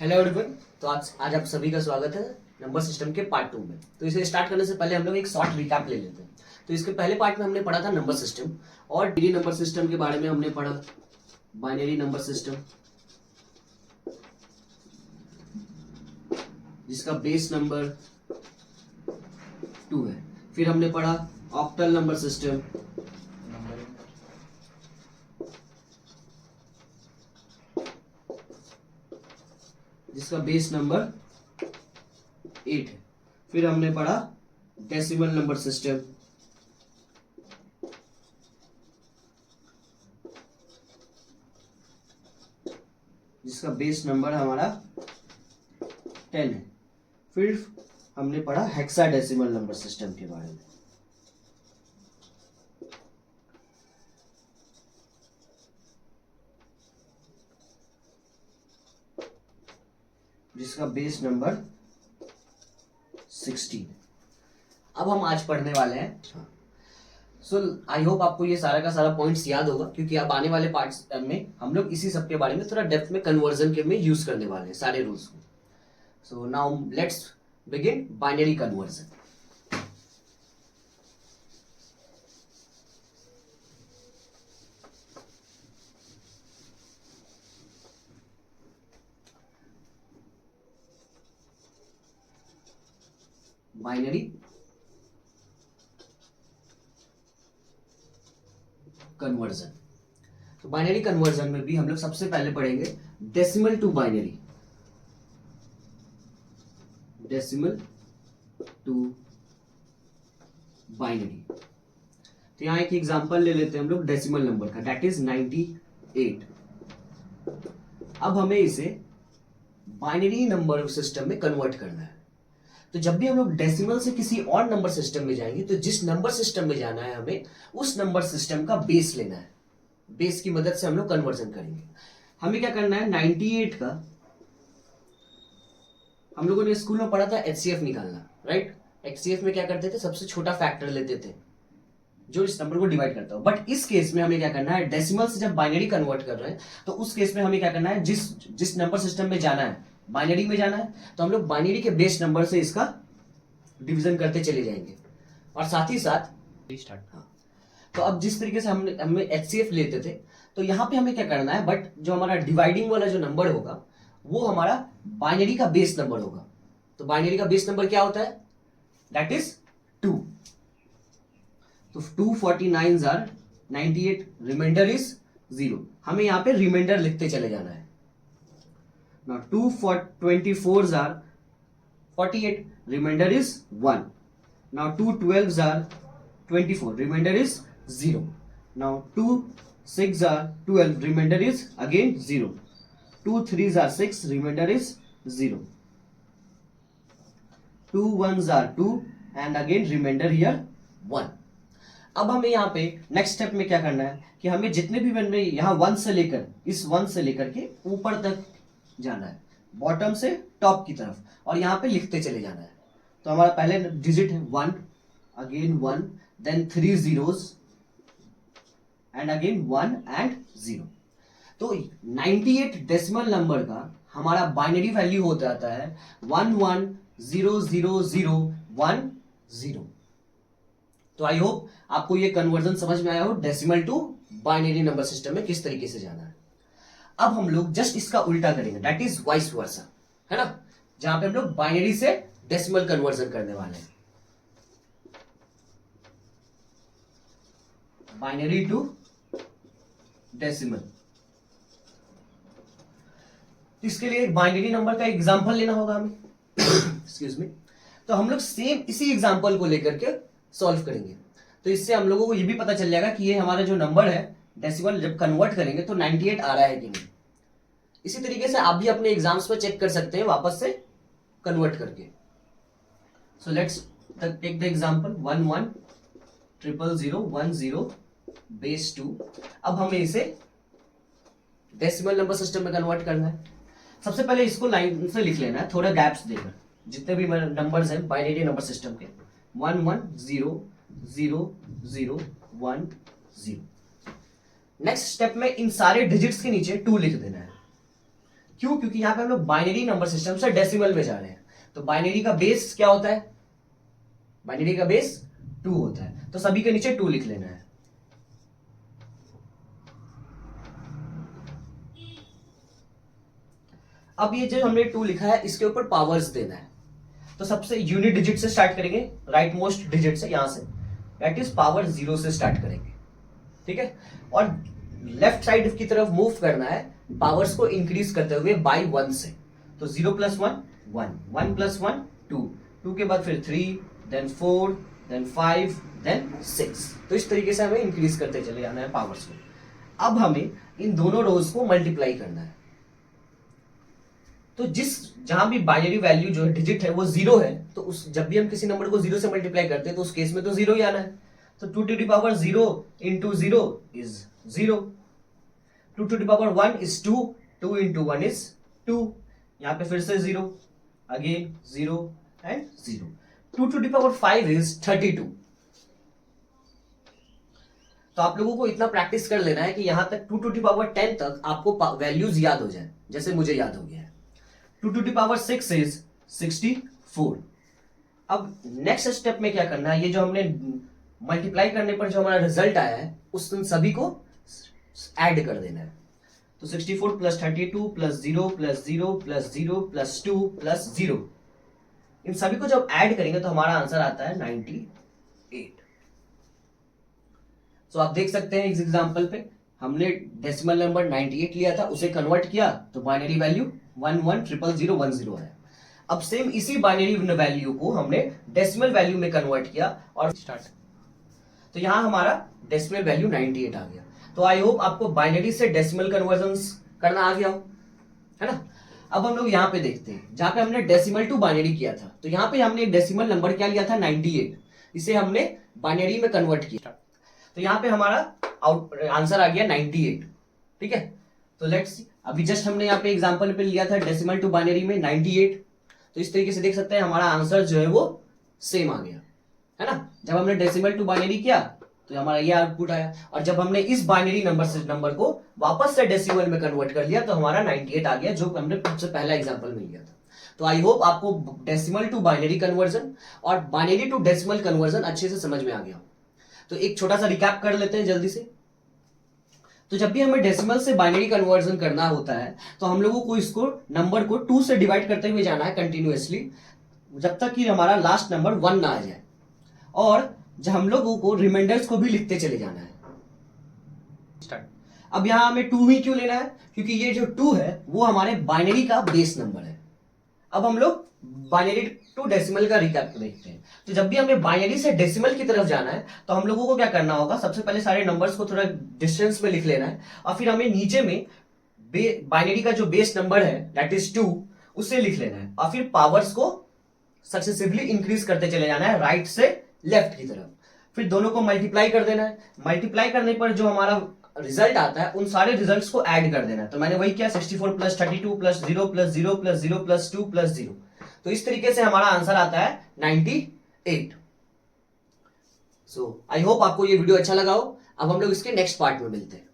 Hello everyone. तो आज आप सभी का स्वागत है नंबर सिस्टम के पार्ट 2 में। तो इसे स्टार्ट करने से पहले हम लोग एक शॉर्ट रिकैप ले लेते हैं। तो इसके पहले पार्ट में हमने पढ़ा था नंबर सिस्टम और बाइनरी नंबर सिस्टम के बारे में हमने पढ़ा। बाइनरी नंबर सिस्टम जिसका बेस नंबर 2 है। फिर हमने पढ़ा ऑक्टल नंबर सिस्टम जिसका बेस नंबर 8 है। फिर हमने पढ़ा डेसिमल नंबर सिस्टम जिसका बेस नंबर हमारा 10 है। फिर हमने पढ़ा हेक्साडेसिमल नंबर सिस्टम के बारे में जिसका बेस नंबर 16। अब हम आज पढ़ने वाले हैं। सो आई होप आपको ये सारा का सारा पॉइंट्स याद होगा, क्योंकि अब आने वाले पार्ट्स में हम लोग इसी सब के बारे में थोड़ा डेप्थ में कन्वर्जन के में यूज करने वाले हैं सारे रूल्स को। So now let's begin binary conversion. Binary conversion. तो बाइनरी कन्वर्जन में भी हम लोग सबसे पहले पढ़ेंगे decimal to binary. Decimal to binary. तो यहां एक एग्जांपल ले लेते हैं हम लोग डेसिमल नंबर का, दैट इज 98। अब हमें इसे बाइनरी नंबर सिस्टम में कन्वर्ट करना है। तो जब भी हम लोग डेसिमल से किसी और नंबर सिस्टम में जाएंगे तो जिस नंबर सिस्टम में जाना है हमें उस नंबर सिस्टम का बेस लेना है। बेस की मदद से हम लोग कन्वर्जन करेंगे। हमें क्या करना है, 98 का हम लोगों ने स्कूल में पढ़ा था एचसीएफ निकालना, राइट। एचसीएफ में क्या करते थे, सबसे छोटा फैक्टर लेते थे जो इस नंबर को डिवाइड करता हो। बट इस केस में हमें क्या करना है, डेसिमल से जब बाइनरी कन्वर्ट कर रहे हैं तो उस केस में हमें क्या करना है, जिस नंबर सिस्टम में जाना है, बाइनरी में जाना है, तो हम लोग बाइनरी के बेस नंबर से इसका डिवीजन करते चले जाएंगे। और साथ ही साथ हाँ, तो अब जिस तरीके से हमें एचसीएफ लेते थे, तो यहां पे हमें क्या करना है, बट जो हमारा डिवाइडिंग वाला जो नंबर होगा वो हमारा बाइनरी का बेस नंबर होगा। तो बाइनरी का बेस नंबर क्या होता है, दैट इज 2। तो 249 आर 98, रिमाइंडर इज 0। हमें यहां पे रिमाइंडर लिखते चले जाना है। Now 224s are 48, remainder is 1. Now 2 12s are 24, remainder is 0. Now 2 6 are 12, remainder is again 0. 2 3s are 6, remainder is 0. 2 1s are 2 and again remainder here 1. अब हमें यहाँ पे नेक्स्ट स्टेप में क्या करना है कि हमें जितने भी मैंने यहाँ 1 से लेकर इस 1 से लेकर के ऊपर तक जाना है, बॉटम से टॉप की तरफ, और यहां पे लिखते चले जाना है। तो हमारा पहले डिजिट है 1, again 1, then 3 zeros and again 1 and 0। तो 98 डेसिमल नंबर का हमारा बाइनरी वैल्यू हो जाता है 11000010। तो आई होप आपको ये कन्वर्जन समझ में आया हो, decimal to binary number system में किस तरीके से जाना है। अब हम लोग जस्ट इसका उल्टा करेंगे, दैट इज वाइस वर्सा, है ना, जहां पे हम लोग बाइनरी से डेसिमल कन्वर्जन करने वाले हैं। Binary to decimal. इसके लिए एक बाइनरी नंबर का एग्जांपल लेना होगा हमें एक्सक्यूज मी। तो हम लोग सेम इसी एग्जांपल को लेकर के सॉल्व करेंगे। तो इससे हम लोगों को ये भी पता चल जाएगा कि ये हमारा जो नंबर है डेसिमल जब कन्वर्ट करेंगे तो 98 आ रहा है कि नहीं। इसी तरीके से आप भी अपने एग्जाम्स पर चेक कर सकते हैं वापस से कन्वर्ट करके। So let's take the example 11000010 base 2। अब हमें इसे डेसिमल नंबर सिस्टम में कन्वर्ट करना है। सबसे पहले इसको लाइन से लिख लेना है, थोड़ा गैप्स देकर, जितने भी नंबर्स हैं बाइनरी नंबर सिस्टम के 11000010। नेक्स्ट स्टेप में इन सारे डिजिट्स के नीचे 2 लिख देना है, क्यों? क्योंकि यहाँ पे हम लोग बाइनरी नंबर सिस्टम से डेसिमल में जा रहे हैं। तो बाइनरी का बेस क्या होता है? बाइनरी का बेस 2 होता है, तो सभी के नीचे 2 लिख लेना है। अब ये जो हमने 2 लिखा है इसके ऊपर पावर्स देना है। तो सबसे यूनिट डिजिट से स्टार्ट करेंगे, राइट मोस्ट डिजिट से, यहां से दैट इज पावर 0 से स्टार्ट करेंगे, ठीक है। और लेफ्ट साइड की तरफ मूव करना है पावर्स को इंक्रीज करते हुए बाय 1 से। तो 0 + 1 1, 1 + 1 2, 2 के बाद फिर 3, देन 4, देन 5, देन 6। तो इस तरीके से हमें इंक्रीज करते चले जाना है पावर्स को। अब हमें इन दोनों रोज को मल्टीप्लाई करना है। तो जहां भी बाइनरी वैल्यू जो है डिजिट है वो 0 है, तो उस जब भी हम किसी नंबर को 0 से मल्टीप्लाई करते हैं तो उस केस में तो 0 ही आना है। तो 2 to the power 0 into 0 is 0, 2 to the power 1 is 2, 2 into 1 is 2, यहां पे फिर से 0, again 0 and 0, 2 to the power 5 is 32। तो आप लोगों को इतना प्रैक्टिस कर लेना है कि यहां तक 2 to the power 10 तक आपको वैल्यूज याद हो जाए, जैसे मुझे याद हो गया है। 2 to the power 6 is 64। अब नेक्स्ट स्टेप में क्या करना है, ये जो हमने मल्टीप्लाई करने पर जो हमारा रिजल्ट आया है उस सभी को ऐड कर देना है। तो 64 + 32 + 0 + 0 + 0 + 2 + 0, इन सभी को जब ऐड करेंगे तो हमारा आंसर आता है 98। तो आप देख सकते हैं इस एग्जांपल पे हमने डेसिमल नंबर 98 लिया था, उसे कन्वर्ट किया तो बाइनरी वैल्यू 110010 है। अब सेम इसी बाइनरी वैल्यू को हमने डेसिमल वैल्यू में कन्वर्ट किया और स्टार्ट, तो यहां हमारा डेसिमल वैल्यू 98 आ गया। तो आई होप आपको बाइनरी से डेसिमल कन्वर्जन करना आ गया हो, है ना। अब हम लोग यहां पे देखते हैं जहां पे हमने डेसिमल टू बाइनरी किया था, तो यहां पे हमने एक डेसिमल नंबर क्या लिया था 98, इसे हमने बाइनरी में कन्वर्ट किया, तो यहां पे हमारा आंसर आ गया 98, ठीक है। तो लेट्स सी, अभी जस्ट हमने यहाँ पे एग्जांपल पे लिया था डेसिमल टू बाइनरी में 98, तो इस तरीके से देख सकते हैं हमारा आंसर जो है वो सेम आ गया, है ना। जब हमने डेसिमल टू बाइनरी किया तो हमारा ये आउटपुट आया, और जब हमने इस बाइनरी नंबर को वापस से डेसिमल में कन्वर्ट कर लिया तो हमारा 98 आ गया, जो हमने सबसे पहला एग्जांपल में लिया था। तो आई होप आपको डेसिमल टू बाइनरी कन्वर्जन और बाइनरी टू डेसिमल कन्वर्जन अच्छे से समझ में आ गया। तो एक छोटा सा रिकैप कर लेते हैं जल्दी से। तो जब भी हमें डेसिमल से बाइनरी कन्वर्जन करना होता है तो हम लोगों को इसको नंबर को 2 से डिवाइड करते हुए जाना है कंटिन्यूअसली, जब तक कि हमारा लास्ट नंबर 1 ना आ जाए, और जब हम लोगों को रिमाइंडर्स को भी लिखते चले जाना है। स्टार्ट। अब यहां हमें 2 ही क्यों लेना है, क्योंकि ये जो 2 है वो हमारे बाइनरी का बेस नंबर है। अब हम लोग बाइनरी टू डेसिमल का रिकैप देखते हैं। तो जब भी हमें बाइनरी से डेसिमल की तरफ जाना है तो हम लोगों को क्या करना होगा, सबसे पहले सारे नंबर्स को थोड़ा डिस्टेंस में लिख लेना है, और फिर हमें नीचे में बाइनरी का जो बेस नंबर है दैट इज 2 उसे लिख लेना है, और फिर पावर्स को सक्सेसिवली इंक्रीज करते चले जाना है राइट से लेफ्ट की तरफ। फिर दोनों को मल्टीप्लाई कर देना है, मल्टीप्लाई करने पर जो हमारा रिजल्ट आता है उन सारे रिजल्ट्स को ऐड कर देना है। तो मैंने वही किया, 64 + 32 + 0 + 0 + 0 + 2 + 0, तो इस तरीके से हमारा आंसर आता है 98। सो आई होप आपको ये वीडियो अच्छा लगा हो। अब हम लोग इसके नेक्स्ट पार्ट में मिलते हैं।